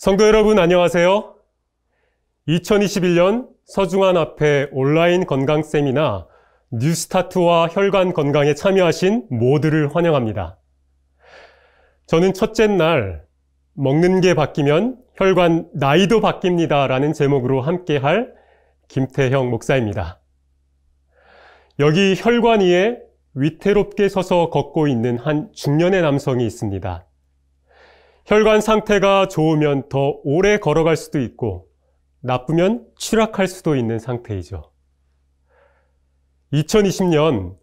성도 여러분 안녕하세요. 2021년 서중환 앞에 온라인 건강 세미나 뉴스타트와 혈관 건강에 참여하신 모두를 환영합니다. 저는 첫째 날 먹는 게 바뀌면 혈관 나이도 바뀝니다 라는 제목으로 함께할 김태형 목사입니다. 여기 혈관 위에 위태롭게 서서 걷고 있는 한 중년의 남성이 있습니다. 혈관 상태가 좋으면 더 오래 걸어갈 수도 있고 나쁘면 추락할 수도 있는 상태이죠. 2020년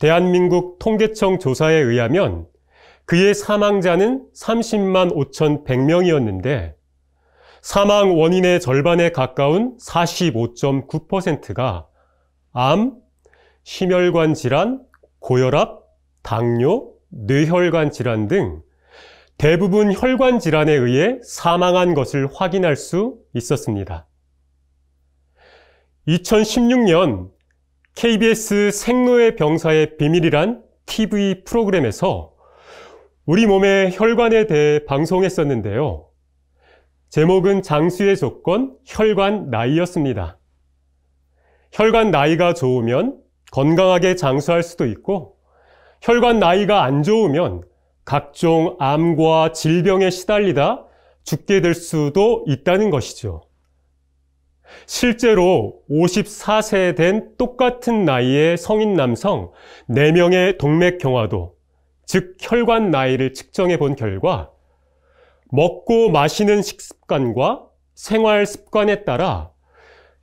대한민국 통계청 조사에 의하면 그의 사망자는 30만 5,100명이었는데 사망 원인의 절반에 가까운 45.9%가 암, 심혈관 질환, 고혈압, 당뇨, 뇌혈관 질환 등 대부분 혈관 질환에 의해 사망한 것을 확인할 수 있었습니다. 2016년 KBS 생로의 병사의 비밀이란 TV 프로그램에서 우리 몸의 혈관에 대해 방송했었는데요. 제목은 장수의 조건, 혈관 나이였습니다. 혈관 나이가 좋으면 건강하게 장수할 수도 있고 혈관 나이가 안 좋으면 각종 암과 질병에 시달리다 죽게 될 수도 있다는 것이죠. 실제로 54세 된 똑같은 나이의 성인 남성 4명의 동맥경화도, 즉 혈관 나이를 측정해 본 결과 먹고 마시는 식습관과 생활 습관에 따라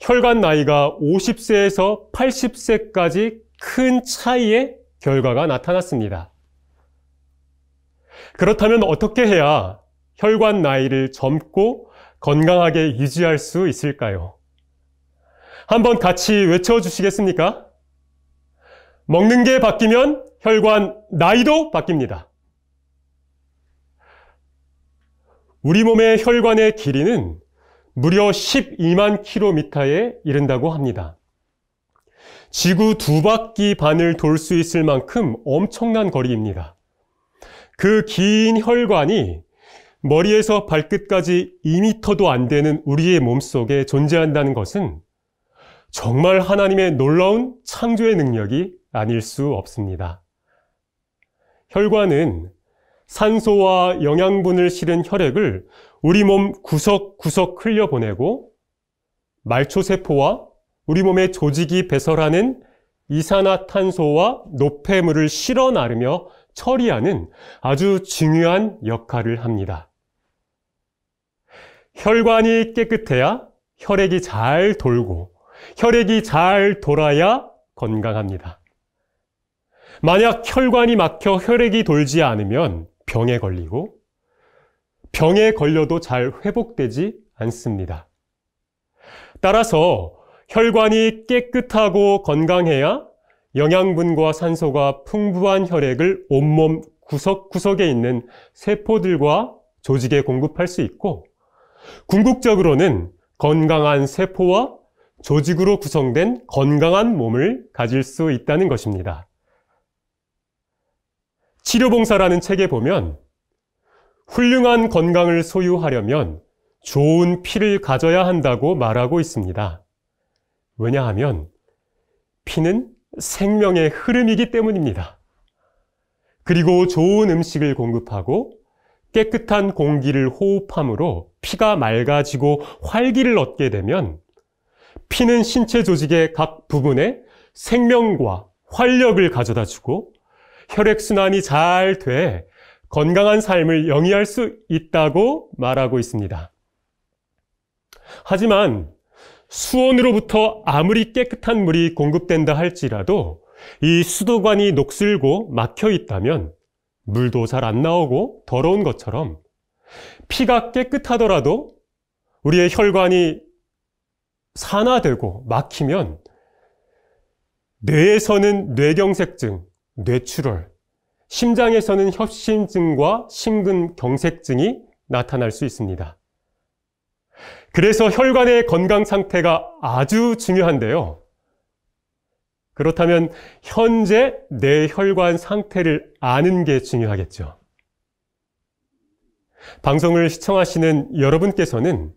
혈관 나이가 50세에서 80세까지 큰 차이의 결과가 나타났습니다. 그렇다면 어떻게 해야 혈관 나이를 젊고 건강하게 유지할 수 있을까요? 한번 같이 외쳐주시겠습니까? 먹는 게 바뀌면 혈관 나이도 바뀝니다. 우리 몸의 혈관의 길이는 무려 12만 킬로미터에 이른다고 합니다. 지구 2바퀴 반을 돌 수 있을 만큼 엄청난 거리입니다. 그 긴 혈관이 머리에서 발끝까지 2m도 안 되는 우리의 몸속에 존재한다는 것은 정말 하나님의 놀라운 창조의 능력이 아닐 수 없습니다. 혈관은 산소와 영양분을 실은 혈액을 우리 몸 구석구석 흘려보내고 말초세포와 우리 몸의 조직이 배설하는 이산화탄소와 노폐물을 실어 나르며 처리하는 아주 중요한 역할을 합니다. 혈관이 깨끗해야 혈액이 잘 돌고 혈액이 잘 돌아야 건강합니다. 만약 혈관이 막혀 혈액이 돌지 않으면 병에 걸리고 병에 걸려도 잘 회복되지 않습니다. 따라서 혈관이 깨끗하고 건강해야 영양분과 산소가 풍부한 혈액을 온몸 구석구석에 있는 세포들과 조직에 공급할 수 있고 궁극적으로는 건강한 세포와 조직으로 구성된 건강한 몸을 가질 수 있다는 것입니다. 치료봉사라는 책에 보면 훌륭한 건강을 소유하려면 좋은 피를 가져야 한다고 말하고 있습니다. 왜냐하면 피는 생명의 흐름이기 때문입니다. 그리고 좋은 음식을 공급하고 깨끗한 공기를 호흡함으로 피가 맑아지고 활기를 얻게 되면 피는 신체 조직의 각 부분에 생명과 활력을 가져다 주고 혈액순환이 잘 돼 건강한 삶을 영위할 수 있다고 말하고 있습니다. 하지만 수온으로부터 아무리 깨끗한 물이 공급된다 할지라도 이 수도관이 녹슬고 막혀 있다면 물도 잘 안 나오고 더러운 것처럼 피가 깨끗하더라도 우리의 혈관이 산화되고 막히면 뇌에서는 뇌경색증, 뇌출혈, 심장에서는 협심증과 심근경색증이 나타날 수 있습니다. 그래서 혈관의 건강 상태가 아주 중요한데요. 그렇다면 현재 내 혈관 상태를 아는 게 중요하겠죠. 방송을 시청하시는 여러분께서는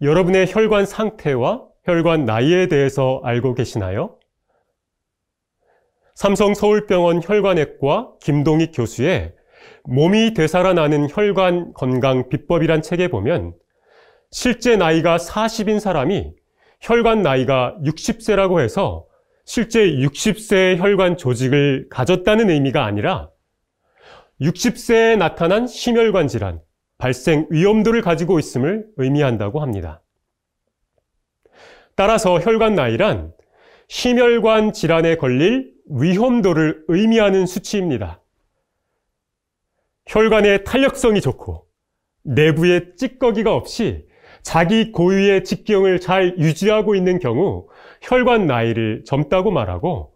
여러분의 혈관 상태와 혈관 나이에 대해서 알고 계시나요? 삼성서울병원 혈관외과 김동익 교수의 몸이 되살아나는 혈관 건강 비법이란 책에 보면 실제 나이가 40인 사람이 혈관 나이가 60세라고 해서 실제 60세의 혈관 조직을 가졌다는 의미가 아니라 60세에 나타난 심혈관 질환, 발생 위험도를 가지고 있음을 의미한다고 합니다. 따라서 혈관 나이란 심혈관 질환에 걸릴 위험도를 의미하는 수치입니다. 혈관의 탄력성이 좋고 내부에 찌꺼기가 없이 자기 고유의 직경을 잘 유지하고 있는 경우 혈관 나이를 젊다고 말하고,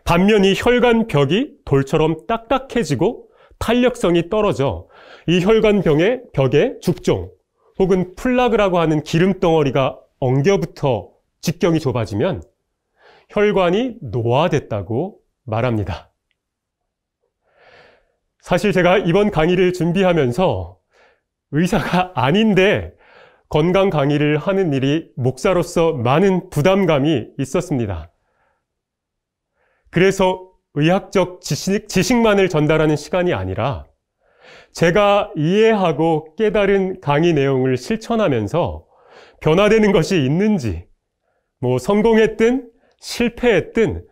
반면 이 혈관 벽이 돌처럼 딱딱해지고 탄력성이 떨어져 이 혈관벽에 죽종 혹은 플라그라고 하는 기름덩어리가 엉겨붙어 직경이 좁아지면 혈관이 노화됐다고 말합니다. 사실 제가 이번 강의를 준비하면서 의사가 아닌데 건강 강의를 하는 일이 목사로서 많은 부담감이 있었습니다. 그래서 의학적 지식만을 전달하는 시간이 아니라 제가 이해하고 깨달은 강의 내용을 실천하면서 변화되는 것이 있는지, 성공했든 실패했든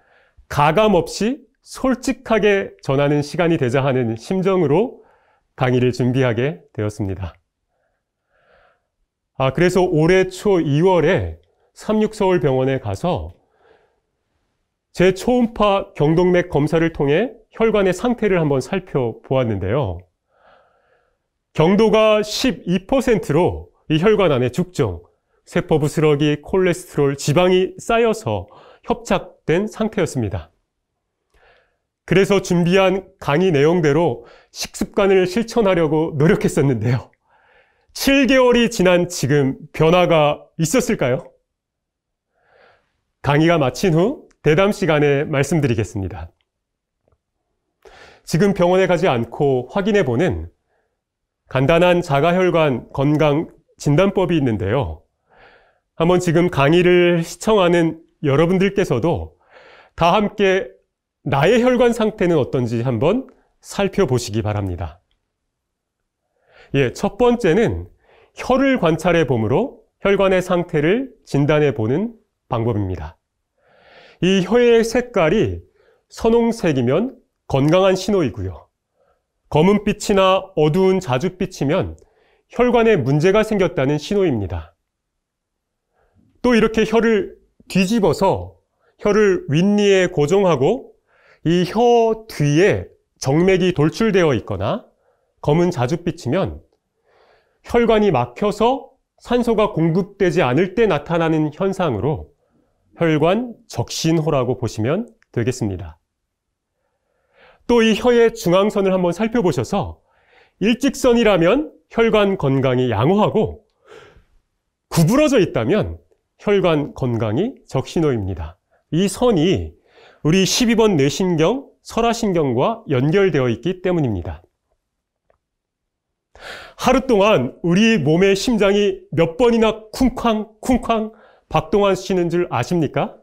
가감 없이 솔직하게 전하는 시간이 되자 하는 심정으로 강의를 준비하게 되었습니다. 그래서 올해 초 2월에 삼육서울병원에 가서 제 초음파 경동맥 검사를 통해 혈관의 상태를 한번 살펴보았는데요. 경도가 12%로 이 혈관 안에 죽종, 세포 부스러기, 콜레스테롤, 지방이 쌓여서 협착된 상태였습니다. 그래서 준비한 강의 내용대로 식습관을 실천하려고 노력했었는데요. 7개월이 지난 지금 변화가 있었을까요? 강의가 마친 후 대담 시간에 말씀드리겠습니다. 지금 병원에 가지 않고 확인해보는 간단한 자가혈관 건강 진단법이 있는데요. 한번 지금 강의를 시청하는 여러분들께서도 다 함께 나의 혈관 상태는 어떤지 한번 살펴보시기 바랍니다. 첫 번째는 혈을 관찰해 봄으로 혈관의 상태를 진단해 보는 방법입니다. 이 혀의 색깔이 선홍색이면 건강한 신호이고요. 검은빛이나 어두운 자줏빛이면 혈관에 문제가 생겼다는 신호입니다. 또 이렇게 혀를 뒤집어서 혀를 윗니에 고정하고 이 혀 뒤에 정맥이 돌출되어 있거나 검은 자줏빛이면 혈관이 막혀서 산소가 공급되지 않을 때 나타나는 현상으로 혈관 적신호라고 보시면 되겠습니다. 또 이 혀의 중앙선을 한번 살펴보셔서 일직선이라면 혈관 건강이 양호하고 구부러져 있다면 혈관 건강이 적신호입니다. 이 선이 우리 12번 뇌신경, 설화신경과 연결되어 있기 때문입니다. 하루 동안 우리 몸의 심장이 몇 번이나 쿵쾅쿵쾅 박동하시는 줄 아십니까?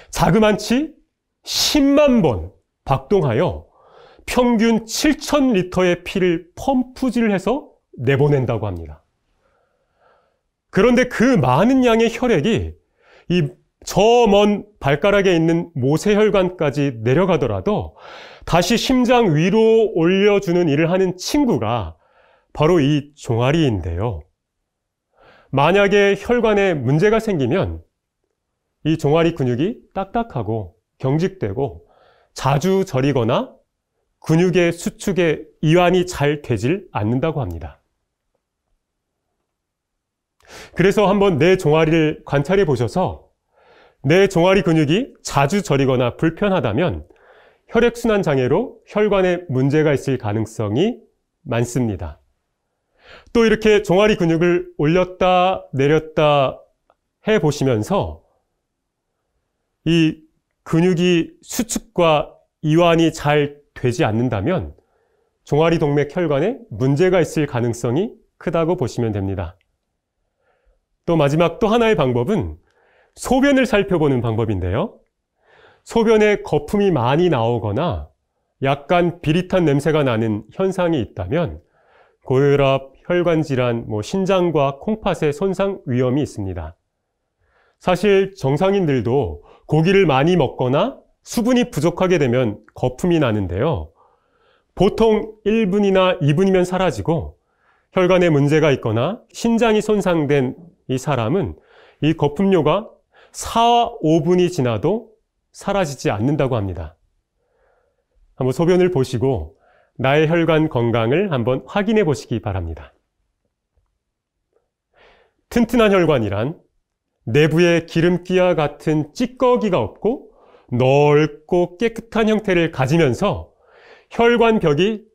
자그만치 10만 번 박동하여 평균 7,000리터의 피를 펌프질을 해서 내보낸다고 합니다. 그런데 그 많은 양의 혈액이 저 먼 발가락에 있는 모세혈관까지 내려가더라도 다시 심장 위로 올려주는 일을 하는 친구가 바로 이 종아리인데요. 만약에 혈관에 문제가 생기면 이 종아리 근육이 딱딱하고 경직되고 자주 저리거나 근육의 수축에 이완이 잘 되질 않는다고 합니다. 그래서 한번 내 종아리를 관찰해 보셔서 내 종아리 근육이 자주 저리거나 불편하다면 혈액순환 장애로 혈관에 문제가 있을 가능성이 많습니다. 또 이렇게 종아리 근육을 올렸다 내렸다 해 보시면서 이 근육이 수축과 이완이 잘 되지 않는다면 종아리 동맥 혈관에 문제가 있을 가능성이 크다고 보시면 됩니다. 또 마지막 또 하나의 방법은 소변을 살펴보는 방법인데요. 소변에 거품이 많이 나오거나 약간 비릿한 냄새가 나는 현상이 있다면 고혈압, 혈관질환, 신장과 콩팥의 손상 위험이 있습니다. 사실 정상인들도 고기를 많이 먹거나 수분이 부족하게 되면 거품이 나는데요. 보통 1분이나 2분이면 사라지고 혈관에 문제가 있거나 신장이 손상된 이 사람은 이 거품료가 4, 5분이 지나도 사라지지 않는다고 합니다. 한번 소변을 보시고 나의 혈관 건강을 한번 확인해 보시기 바랍니다. 튼튼한 혈관이란 내부에 기름기와 같은 찌꺼기가 없고 넓고 깨끗한 형태를 가지면서 혈관벽이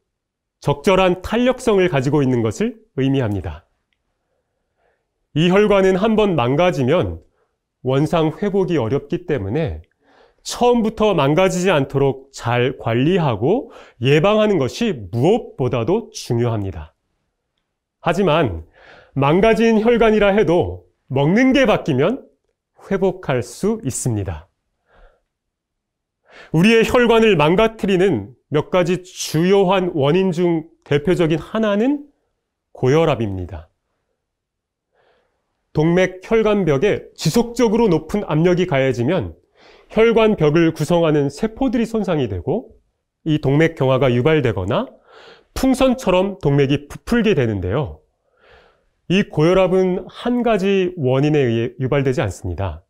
적절한 탄력성을 가지고 있는 것을 의미합니다. 이 혈관은 한번 망가지면 원상 회복이 어렵기 때문에 처음부터 망가지지 않도록 잘 관리하고 예방하는 것이 무엇보다도 중요합니다. 하지만 망가진 혈관이라 해도 먹는 게 바뀌면 회복할 수 있습니다. 우리의 혈관을 망가뜨리는 몇 가지 주요한 원인 중 대표적인 하나는 고혈압입니다. 동맥 혈관벽에 지속적으로 높은 압력이 가해지면 혈관벽을 구성하는 세포들이 손상이 되고 이 동맥 경화가 유발되거나 풍선처럼 동맥이 부풀게 되는데요. 이 고혈압은 한 가지 원인에 의해 유발되지 않습니다.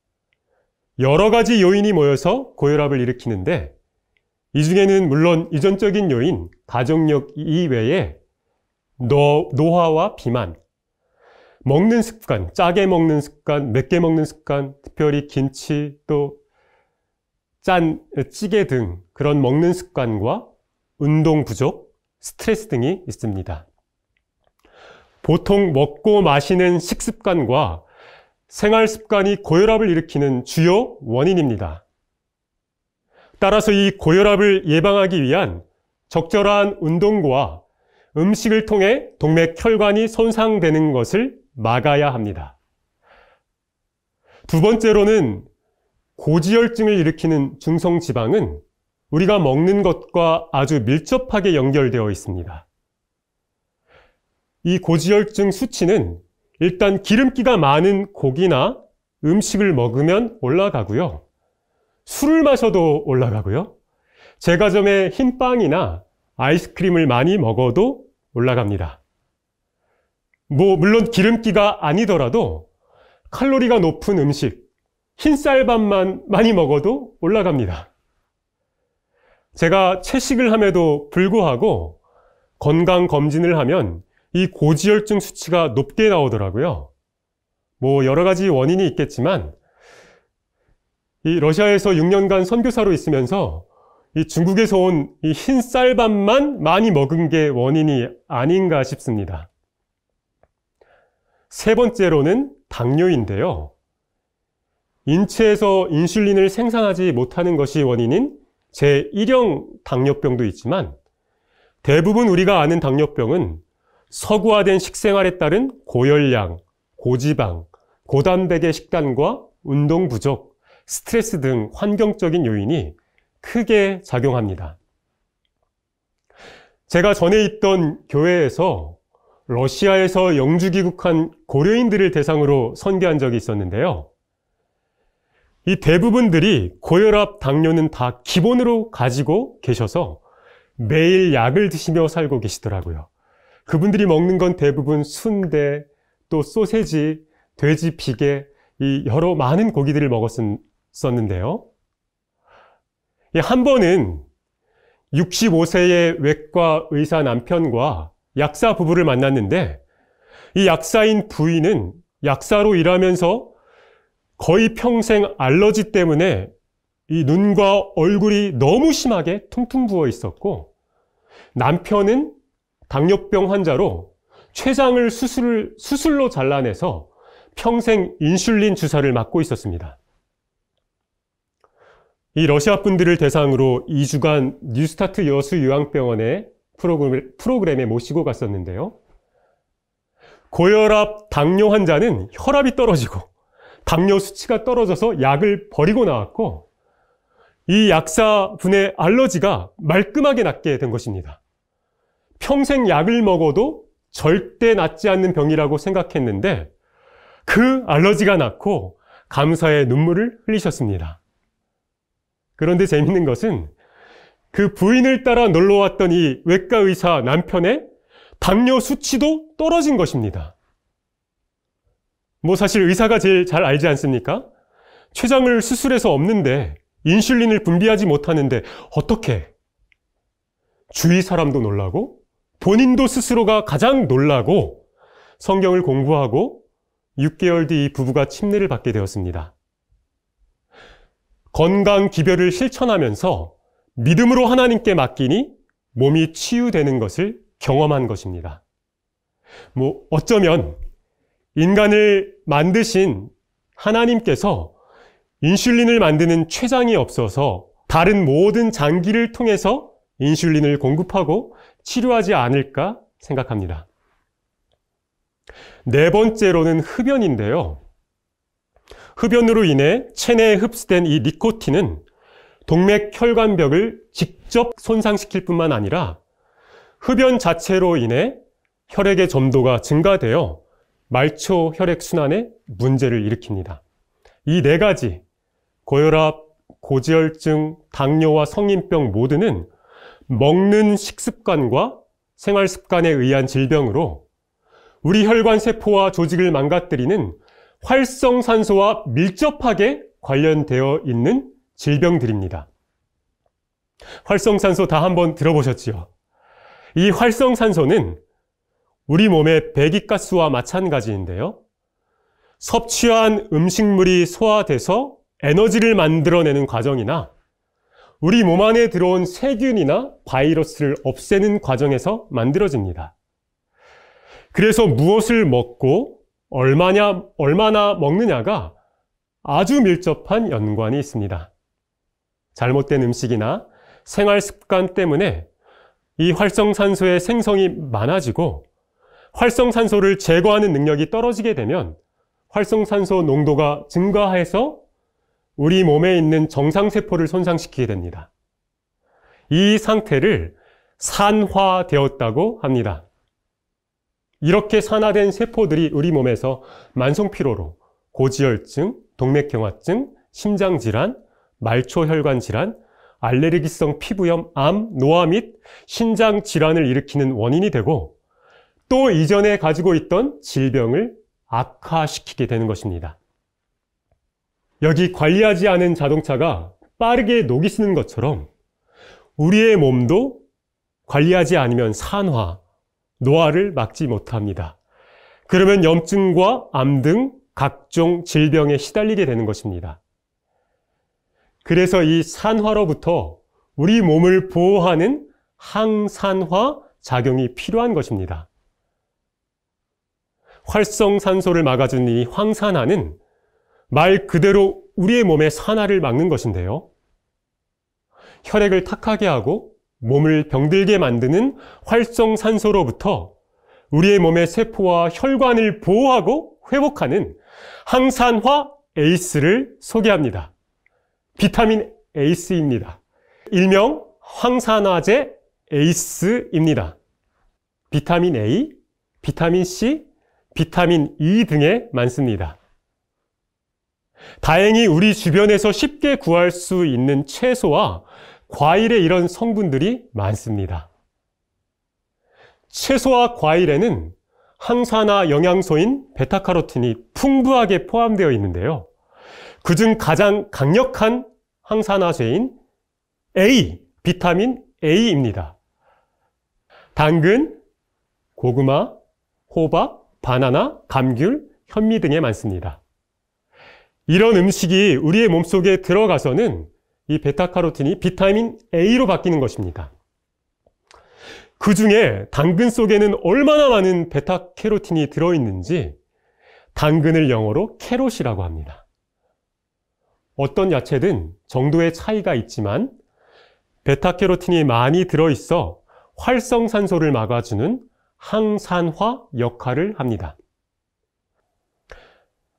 여러 가지 요인이 모여서 고혈압을 일으키는데 이 중에는 물론 유전적인 요인, 가족력 이외에 노화와 비만, 먹는 습관, 짜게 먹는 습관, 맵게 먹는 습관, 특별히 김치, 또 찌개 등 그런 먹는 습관과 운동 부족, 스트레스 등이 있습니다. 보통 먹고 마시는 식습관과 생활 습관이 고혈압을 일으키는 주요 원인입니다. 따라서 이 고혈압을 예방하기 위한 적절한 운동과 음식을 통해 동맥 혈관이 손상되는 것을 막아야 합니다. 두 번째로는 고지혈증을 일으키는 중성지방은 우리가 먹는 것과 아주 밀접하게 연결되어 있습니다. 이 고지혈증 수치는 일단 기름기가 많은 고기나 음식을 먹으면 올라가고요. 술을 마셔도 올라가고요. 제과점의 흰 빵이나 아이스크림을 많이 먹어도 올라갑니다. 물론 기름기가 아니더라도 칼로리가 높은 음식, 흰쌀밥만 많이 먹어도 올라갑니다. 제가 채식을 함에도 불구하고 건강검진을 하면 이 고지혈증 수치가 높게 나오더라고요. 여러 가지 원인이 있겠지만 이 러시아에서 6년간 선교사로 있으면서 이 중국에서 온 이 흰쌀밥만 많이 먹은 게 원인이 아닌가 싶습니다. 세 번째로는 당뇨인데요. 인체에서 인슐린을 생산하지 못하는 것이 원인인 제1형 당뇨병도 있지만 대부분 우리가 아는 당뇨병은 서구화된 식생활에 따른 고열량, 고지방, 고단백의 식단과 운동 부족, 스트레스 등 환경적인 요인이 크게 작용합니다. 제가 전에 있던 교회에서 러시아에서 영주 귀국한 고려인들을 대상으로 선교한 적이 있었는데요. 이 대부분들이 고혈압, 당뇨는 다 기본으로 가지고 계셔서 매일 약을 드시며 살고 계시더라고요. 그분들이 먹는 건 대부분 순대, 또 소세지, 돼지 비계, 이 여러 많은 고기들을 먹었었는데요. 한 번은 65세의 외과 의사 남편과 약사 부부를 만났는데 이 약사인 부인은 약사로 일하면서 거의 평생 알러지 때문에 이 눈과 얼굴이 너무 심하게 퉁퉁 부어 있었고 남편은 당뇨병 환자로 췌장을 수술로 잘라내서 평생 인슐린 주사를 맞고 있었습니다. 이 러시아 분들을 대상으로 2주간 뉴스타트 여수요양병원에 프로그램에 모시고 갔었는데요. 고혈압, 당뇨 환자는 혈압이 떨어지고 당뇨 수치가 떨어져서 약을 버리고 나왔고, 이 약사분의 알러지가 말끔하게 낫게 된 것입니다. 평생 약을 먹어도 절대 낫지 않는 병이라고 생각했는데 그 알러지가 낫고 감사의 눈물을 흘리셨습니다. 그런데 재밌는 것은 그 부인을 따라 놀러왔던 이 외과 의사 남편의 당뇨 수치도 떨어진 것입니다. 사실 의사가 제일 잘 알지 않습니까? 췌장을 수술해서 없는데 인슐린을 분비하지 못하는데 어떻게? 주위 사람도 놀라고 본인도 스스로가 가장 놀라고 성경을 공부하고 6개월 뒤 이 부부가 침례를 받게 되었습니다. 건강 기별을 실천하면서 믿음으로 하나님께 맡기니 몸이 치유되는 것을 경험한 것입니다. 어쩌면 인간을 만드신 하나님께서 인슐린을 만드는 췌장이 없어서 다른 모든 장기를 통해서 인슐린을 공급하고 치료하지 않을까 생각합니다. 네 번째로는 흡연인데요. 흡연으로 인해 체내에 흡수된 이 니코틴은 동맥혈관벽을 직접 손상시킬 뿐만 아니라 흡연 자체로 인해 혈액의 점도가 증가되어 말초 혈액순환에 문제를 일으킵니다. 이 네 가지, 고혈압, 고지혈증, 당뇨와 성인병 모두는 먹는 식습관과 생활습관에 의한 질병으로 우리 혈관 세포와 조직을 망가뜨리는 활성산소와 밀접하게 관련되어 있는 질병들입니다. 활성산소 다 한번 들어보셨지요? 이 활성산소는 우리 몸의 배기가스와 마찬가지인데요. 섭취한 음식물이 소화돼서 에너지를 만들어내는 과정이나 우리 몸 안에 들어온 세균이나 바이러스를 없애는 과정에서 만들어집니다. 그래서 무엇을 먹고 얼마나 먹느냐가 아주 밀접한 연관이 있습니다. 잘못된 음식이나 생활 습관 때문에 이 활성산소의 생성이 많아지고 활성산소를 제거하는 능력이 떨어지게 되면 활성산소 농도가 증가해서 우리 몸에 있는 정상세포를 손상시키게 됩니다. 이 상태를 산화되었다고 합니다. 이렇게 산화된 세포들이 우리 몸에서 만성피로로 고지혈증, 동맥경화증, 심장질환, 말초혈관질환, 알레르기성 피부염, 암, 노화 및 신장질환을 일으키는 원인이 되고 또 이전에 가지고 있던 질병을 악화시키게 되는 것입니다. 여기 관리하지 않은 자동차가 빠르게 녹이 쓰는 것처럼 우리의 몸도 관리하지 않으면 산화, 노화를 막지 못합니다. 그러면 염증과 암 등 각종 질병에 시달리게 되는 것입니다. 그래서 이 산화로부터 우리 몸을 보호하는 항산화 작용이 필요한 것입니다. 활성산소를 막아주는 이 황산화는 말 그대로 우리의 몸의 산화를 막는 것인데요. 혈액을 탁하게 하고 몸을 병들게 만드는 활성산소로부터 우리의 몸의 세포와 혈관을 보호하고 회복하는 항산화 에이스를 소개합니다. 비타민 에이스입니다. 일명 황산화제 에이스입니다. 비타민 A, 비타민 C, 비타민 E 등에 많습니다. 다행히 우리 주변에서 쉽게 구할 수 있는 채소와 과일에 이런 성분들이 많습니다. 채소와 과일에는 항산화 영양소인 베타카로틴이 풍부하게 포함되어 있는데요. 그중 가장 강력한 항산화제인 A, 비타민 A입니다. 당근, 고구마, 호박, 바나나, 감귤, 현미 등에 많습니다. 이런 음식이 우리의 몸속에 들어가서는 이 베타카로틴이 비타민 A로 바뀌는 것입니다. 그 중에 당근 속에는 얼마나 많은 베타캐로틴이 들어있는지 당근을 영어로 캐롯이라고 합니다. 어떤 야채든 정도의 차이가 있지만 베타캐로틴이 많이 들어있어 활성산소를 막아주는 항산화 역할을 합니다.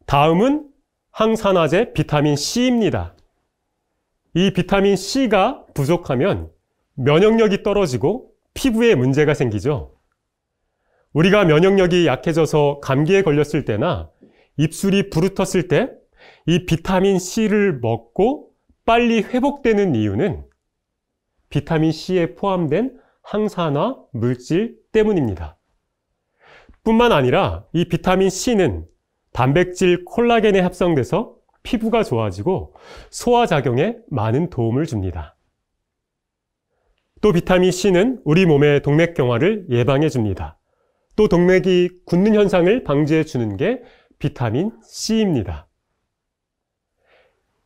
다음은 항산화제 비타민 C입니다. 이 비타민 C가 부족하면 면역력이 떨어지고 피부에 문제가 생기죠. 우리가 면역력이 약해져서 감기에 걸렸을 때나 입술이 부르텄을 때 이 비타민 C를 먹고 빨리 회복되는 이유는 비타민 C에 포함된 항산화 물질 때문입니다. 뿐만 아니라 이 비타민 C는 단백질 콜라겐에 합성돼서 피부가 좋아지고 소화작용에 많은 도움을 줍니다. 또 비타민 C는 우리 몸의 동맥경화를 예방해 줍니다. 또 동맥이 굳는 현상을 방지해 주는 게 비타민 C입니다.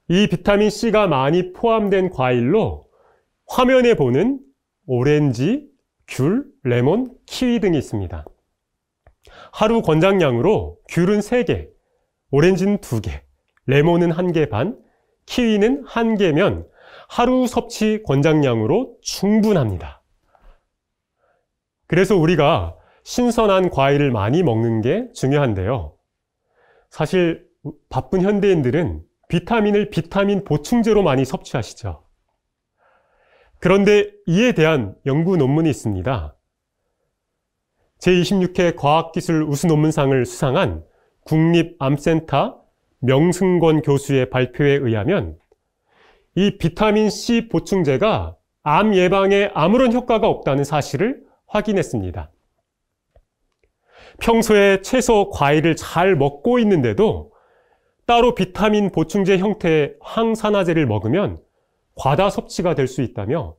이 비타민 C가 많이 포함된 과일로 화면에 보는 오렌지, 귤, 레몬, 키위 등이 있습니다. 하루 권장량으로 귤은 3개, 오렌지는 2개, 레몬은 1개 반, 키위는 1개면 하루 섭취 권장량으로 충분합니다. 그래서 우리가 신선한 과일을 많이 먹는 게 중요한데요. 사실 바쁜 현대인들은 비타민을 비타민 보충제로 많이 섭취하시죠. 그런데 이에 대한 연구 논문이 있습니다. 제26회 과학기술 우수논문상을 수상한 국립암센터 명승권 교수의 발표에 의하면 이 비타민C 보충제가 암 예방에 아무런 효과가 없다는 사실을 확인했습니다. 평소에 채소, 과일을 잘 먹고 있는데도 따로 비타민 보충제 형태의 항산화제를 먹으면 과다 섭취가 될 수 있다며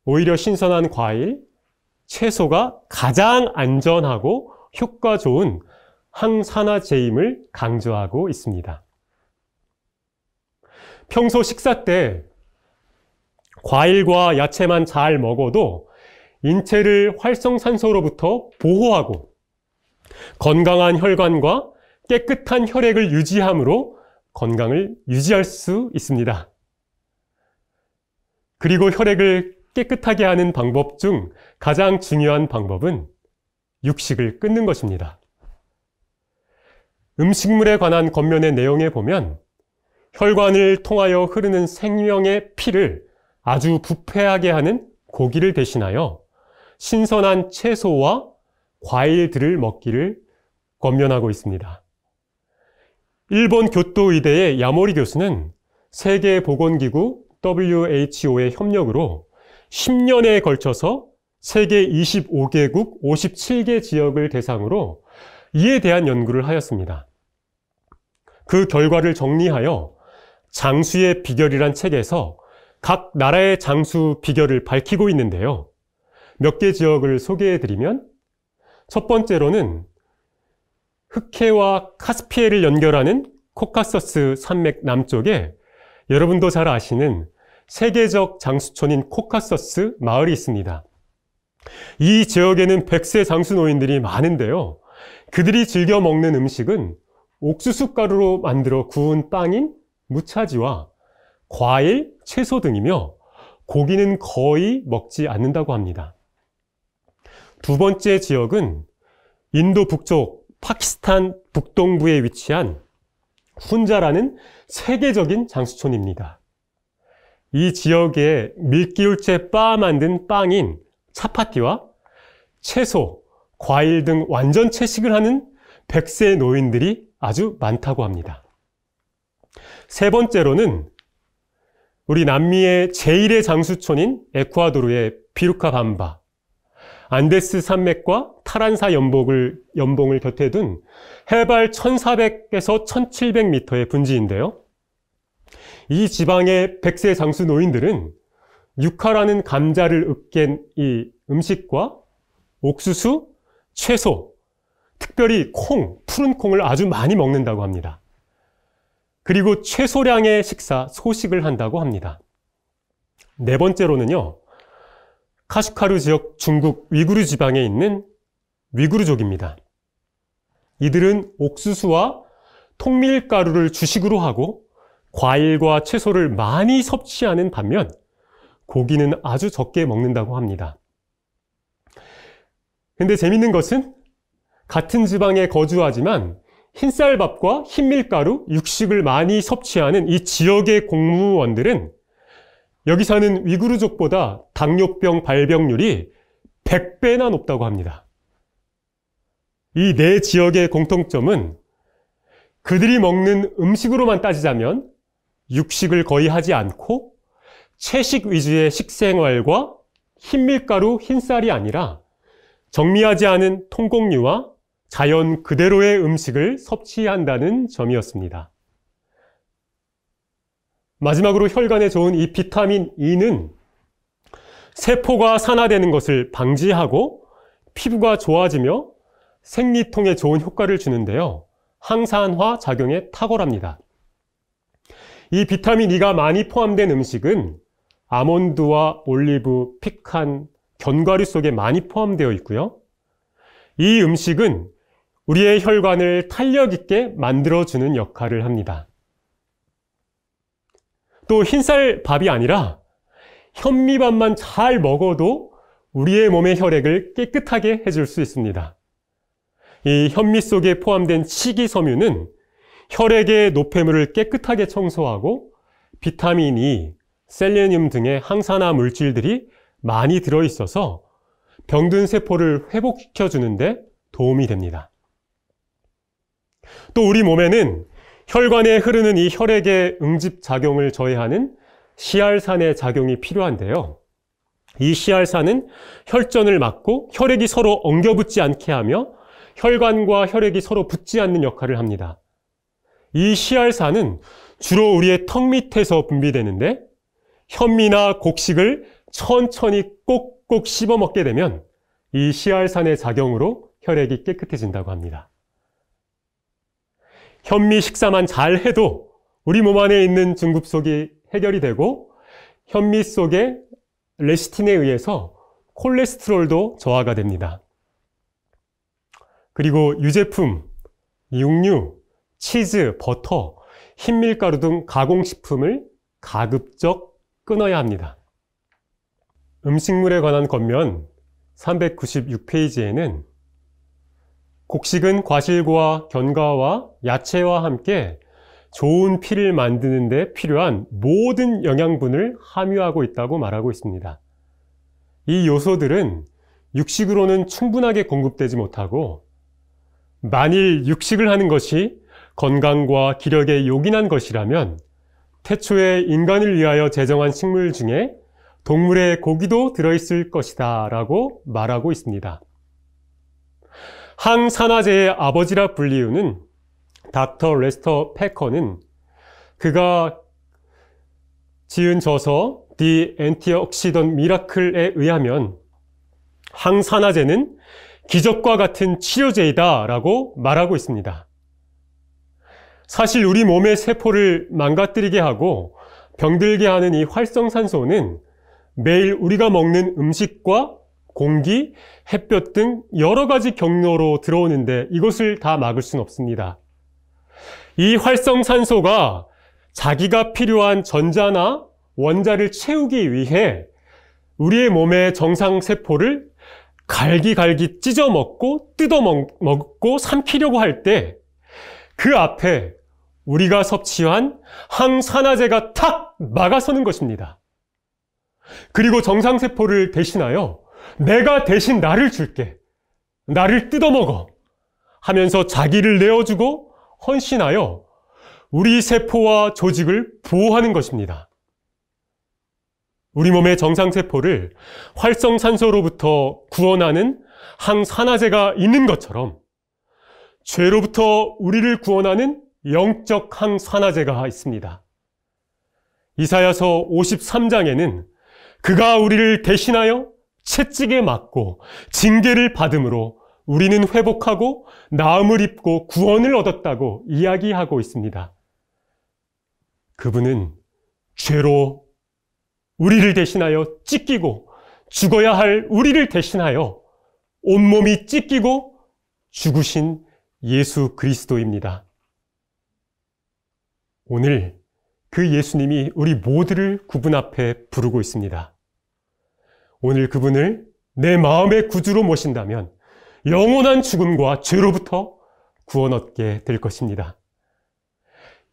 오히려 신선한 과일, 채소가 가장 안전하고 효과 좋은 항산화제임을 강조하고 있습니다. 평소 식사 때 과일과 야채만 잘 먹어도 인체를 활성산소로부터 보호하고 건강한 혈관과 깨끗한 혈액을 유지함으로 건강을 유지할 수 있습니다. 그리고 혈액을 깨끗하게 하는 방법 중 가장 중요한 방법은 육식을 끊는 것입니다. 음식물에 관한 겉면의 내용에 보면 혈관을 통하여 흐르는 생명의 피를 아주 부패하게 하는 고기를 대신하여 신선한 채소와 과일들을 먹기를 권면하고 있습니다. 일본 교토의대의 야모리 교수는 세계보건기구 WHO의 협력으로 10년에 걸쳐서 세계 25개국 57개 지역을 대상으로 이에 대한 연구를 하였습니다. 그 결과를 정리하여 장수의 비결이란 책에서 각 나라의 장수 비결을 밝히고 있는데요. 몇 개 지역을 소개해드리면 첫 번째로는 흑해와 카스피해를 연결하는 코카서스 산맥 남쪽에 여러분도 잘 아시는 세계적 장수촌인 코카서스 마을이 있습니다. 이 지역에는 100세 장수 노인들이 많은데요. 그들이 즐겨 먹는 음식은 옥수수 가루로 만들어 구운 빵인 무차지와 과일, 채소 등이며 고기는 거의 먹지 않는다고 합니다. 두 번째 지역은 인도 북쪽 파키스탄 북동부에 위치한 훈자라는 세계적인 장수촌입니다. 이 지역에 밀기울째 빻아 만든 빵인 차파티와 채소, 과일 등 완전 채식을 하는 100세 노인들이 아주 많다고 합니다. 세 번째로는 우리 남미의 제1의 장수촌인 에쿠아도르의 비루카밤바, 안데스 산맥과 타란사 연봉을 곁에 둔 해발 1400에서 1700m의 분지인데요. 이 지방의 100세 장수 노인들은 유카라는 감자를 으깬 이 음식과 옥수수, 채소, 특별히 콩, 푸른 콩을 아주 많이 먹는다고 합니다. 그리고 최소량의 식사, 소식을 한다고 합니다. 네 번째로는요, 카슈카루 지역 중국 위구르 지방에 있는 위구르족입니다. 이들은 옥수수와 통밀가루를 주식으로 하고 과일과 채소를 많이 섭취하는 반면 고기는 아주 적게 먹는다고 합니다. 근데 재밌는 것은 같은 지방에 거주하지만 흰쌀밥과 흰밀가루, 육식을 많이 섭취하는 이 지역의 공무원들은 여기 사는 위구르족보다 당뇨병 발병률이 100배나 높다고 합니다. 이 네 지역의 공통점은 그들이 먹는 음식으로만 따지자면 육식을 거의 하지 않고 채식 위주의 식생활과 흰밀가루, 흰쌀이 아니라 정미하지 않은 통곡류와 자연 그대로의 음식을 섭취한다는 점이었습니다. 마지막으로 혈관에 좋은 이 비타민 E는 세포가 산화되는 것을 방지하고 피부가 좋아지며 생리통에 좋은 효과를 주는데요. 항산화 작용에 탁월합니다. 이 비타민 E가 많이 포함된 음식은 아몬드와 올리브, 피칸, 견과류 속에 많이 포함되어 있고요. 이 음식은 우리의 혈관을 탄력 있게 만들어주는 역할을 합니다. 또 흰쌀밥이 아니라 현미밥만 잘 먹어도 우리의 몸의 혈액을 깨끗하게 해줄 수 있습니다. 이 현미 속에 포함된 식이섬유는 혈액의 노폐물을 깨끗하게 청소하고 비타민 E, 셀레늄 등의 항산화 물질들이 많이 들어있어서 병든 세포를 회복시켜주는데 도움이 됩니다. 또 우리 몸에는 혈관에 흐르는 이 혈액의 응집작용을 저해하는 시알산의 작용이 필요한데요. 이 시알산은 혈전을 막고 혈액이 서로 엉겨붙지 않게 하며 혈관과 혈액이 서로 붙지 않는 역할을 합니다. 이 시알산은 주로 우리의 턱 밑에서 분비되는데 현미나 곡식을 천천히 꼭꼭 씹어 먹게 되면 이 시알산의 작용으로 혈액이 깨끗해진다고 합니다. 현미 식사만 잘 해도 우리 몸 안에 있는 중급속이 해결이 되고 현미 속의 레시틴에 의해서 콜레스테롤도 저하가 됩니다. 그리고 유제품, 육류, 치즈, 버터, 흰밀가루 등 가공식품을 가급적 끊어야 합니다. 음식물에 관한 겉면 396페이지에는 곡식은 과실과 견과와 야채와 함께 좋은 피를 만드는 데 필요한 모든 영양분을 함유하고 있다고 말하고 있습니다. 이 요소들은 육식으로는 충분하게 공급되지 못하고 만일 육식을 하는 것이 건강과 기력에 요긴한 것이라면 태초에 인간을 위하여 제정한 식물 중에 동물의 고기도 들어있을 것이다 라고 말하고 있습니다. 항산화제의 아버지라 불리우는 닥터 레스터 패커는 그가 지은 저서 The Antioxidant Miracle에 의하면 항산화제는 기적과 같은 치료제이다 라고 말하고 있습니다. 사실 우리 몸의 세포를 망가뜨리게 하고 병들게 하는 이 활성산소는 매일 우리가 먹는 음식과 공기, 햇볕 등 여러 가지 경로로 들어오는데 이것을 다 막을 수는 없습니다. 이 활성산소가 자기가 필요한 전자나 원자를 채우기 위해 우리의 몸의 정상세포를 갈기갈기 찢어 먹고 뜯어 먹고 삼키려고 할 때 그 앞에 우리가 섭취한 항산화제가 탁 막아서는 것입니다. 그리고 정상세포를 대신하여 내가 대신 나를 줄게, 나를 뜯어먹어 하면서 자기를 내어주고 헌신하여 우리 세포와 조직을 보호하는 것입니다. 우리 몸의 정상세포를 활성산소로부터 구원하는 항산화제가 있는 것처럼 죄로부터 우리를 구원하는 영적 항산화제가 있습니다. 이사야서 53장에는 그가 우리를 대신하여 채찍에 맞고 징계를 받음으로 우리는 회복하고 나음을 입고 구원을 얻었다고 이야기하고 있습니다. 그분은 죄로 우리를 대신하여 찢기고 죽어야 할 우리를 대신하여 온몸이 찢기고 죽으신 예수 그리스도입니다. 오늘 그 예수님이 우리 모두를 그분 앞에 부르고 있습니다. 오늘 그분을 내 마음의 구주로 모신다면 영원한 죽음과 죄로부터 구원 얻게 될 것입니다.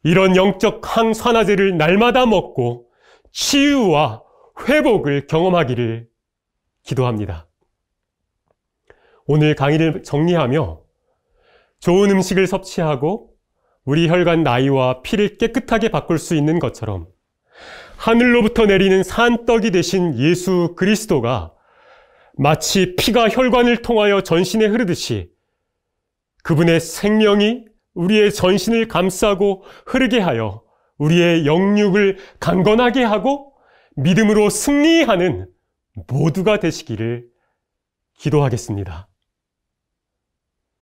이런 영적 항산화제를 날마다 먹고 치유와 회복을 경험하기를 기도합니다. 오늘 강의를 정리하며 좋은 음식을 섭취하고 우리 혈관 나이와 피를 깨끗하게 바꿀 수 있는 것처럼 하늘로부터 내리는 산떡이 되신 예수 그리스도가 마치 피가 혈관을 통하여 전신에 흐르듯이 그분의 생명이 우리의 전신을 감싸고 흐르게 하여 우리의 영육을 강건하게 하고 믿음으로 승리하는 모두가 되시기를 기도하겠습니다.